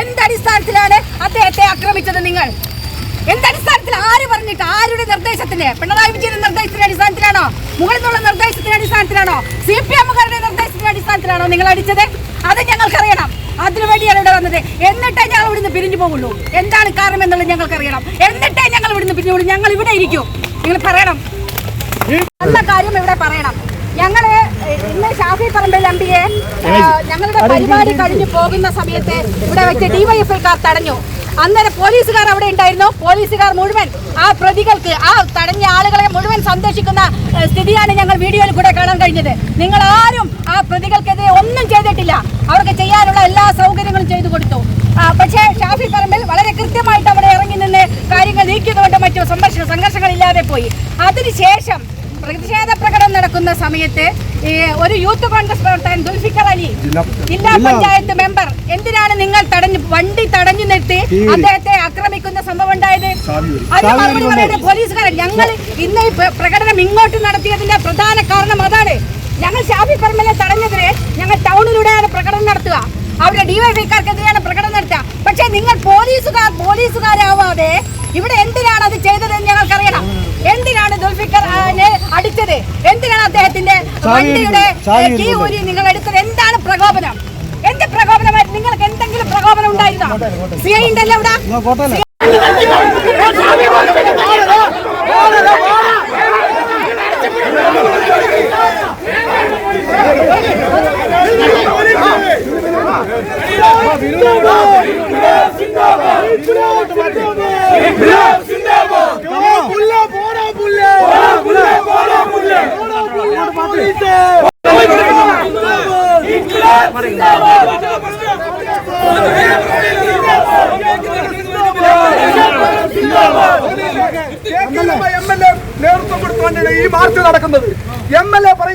എന്തടിസ്ഥാനത്തിലാണ് അദ്ദേഹത്തെ ആക്രമിച്ചത്? നിങ്ങൾ എന്തടിസ്ഥാനത്തിൽ? ആര് പറഞ്ഞിട്ട്? ആരുടെ നിർദ്ദേശത്തിന്? പിണറായി വിജയന്റെ നിർദ്ദേശത്തിന്റെ അടിസ്ഥാനത്തിലാണോ? മുകളിൽ നിന്നുള്ള നിർദ്ദേശത്തിന്റെ അടിസ്ഥാനത്തിലാണോ? CPM-കാരുടെ നിർദ്ദേശത്തിന്റെ അടിസ്ഥാനത്തിലാണോ നിങ്ങൾ അടിച്ചത്? അത് ഞങ്ങൾക്കറിയണം. അതിനുവേണ്ടിയാണ് ഇവിടെ വന്നത്. എന്നിട്ടേ ഞങ്ങൾ ഇവിടുന്ന് പിരിഞ്ഞു പോകുള്ളൂ. എന്താണ് കാരണം എന്നുള്ളത് ഞങ്ങൾക്കറിയണം. എന്നിട്ടേ ഞങ്ങൾ ഇവിടുന്ന് പിരിഞ്ഞു പോകുള്ളൂ. ഞങ്ങൾ ഇവിടെ ഇരിക്കും. നിങ്ങൾ പറയണം, നല്ല കാര്യം ഇവിടെ പറയണം. ഞങ്ങള് ഇന്ന് ഷാഫി പറമ്പിൽ MPയെ ഞങ്ങളുടെ പരിപാടി കഴിഞ്ഞു പോകുന്ന സമയത്ത് ഇവിടെ വെച്ച് DYFI-ക്കാർ തടഞ്ഞു. അന്നേരം പോലീസുകാർ അവിടെ ഉണ്ടായിരുന്നു. പോലീസുകാർ മുഴുവൻ ആ പ്രതികൾക്ക്, ആ തടഞ്ഞ ആളുകളെ മുഴുവൻ സന്ദർശിക്കുന്ന സ്ഥിതിയാണ് ഞങ്ങൾ വീഡിയോയിൽ കൂടെ കാണാൻ കഴിഞ്ഞത്. നിങ്ങൾ ആരും ആ പ്രതികൾക്കെതിരെ ഒന്നും ചെയ്തിട്ടില്ല. അവർക്ക് ചെയ്യാനുള്ള എല്ലാ സൗകര്യങ്ങളും ചെയ്തു കൊടുത്തു. പക്ഷേ ഷാഫി പറമ്പിൽ വളരെ കൃത്യമായിട്ട് അവിടെ ഇറങ്ങി നിന്ന് കാര്യങ്ങൾ നീക്കിയതുകൊണ്ട് മറ്റു സംഘർഷങ്ങളില്ലാതെ പോയി. അതിനുശേഷം പ്രതിഷേധ പ്രകടനം നടക്കുന്ന സമയത്ത് ഒരു യൂത്ത് കോൺഗ്രസ് പ്രവർത്തകൻ ദുൽഫിക്കർ അലി, ജില്ലാ പഞ്ചായത്ത് മെമ്പർ, എന്തിനാണ് നിങ്ങൾ വണ്ടി തടഞ്ഞു നിർത്തി അദ്ദേഹത്തെ ആക്രമിക്കുന്ന സംഭവം ഉണ്ടായത്? അത് മറുപടി പറയുന്നത് പോലീസുകാരൻ. ഞങ്ങൾ ഇന്ന് ഈ പ്രകടനം ഇങ്ങോട്ട് നടത്തിയതിന്റെ പ്രധാന കാരണം അതാണ്. ഞങ്ങൾ ഷാഫി പറമ്പിലെ തടഞ്ഞതിന് ഞങ്ങൾ ടൗണിലൂടെയാണ് പ്രകടനം നടത്തുക. അവരുടെ DYFI-ക്കാർക്കെതിരെയാണ് പ്രകടനം നടത്തുക. പക്ഷേ നിങ്ങൾ പോലീസുകാരാവാതെ ഇവിടെ എന്തിനാണ് അത് ചെയ്തതെന്ന് ഞങ്ങൾക്കറിയണം. എന്തിനാണ് ദുൽഫിക്കറിനെ അടിച്ചത്? എന്തിനാണ് അദ്ദേഹത്തിന്റെ വണ്ടിയുടെ കീ ഊരി നിങ്ങൾ എടുത്തത്? എന്താണ് പ്രകോപനം? എന്ത് പ്രകോപനമായിട്ട്? നിങ്ങൾക്ക് എന്തെങ്കിലും പ്രകോപനം ഉണ്ടായിരുന്നോ? CI ഉണ്ടല്ലോ ഇവിടെ. നേതൃത്വം കൊടുത്തുകൊണ്ടാണ് ഈ മാർച്ച് നടക്കുന്നത്. MLA പറയുന്നത്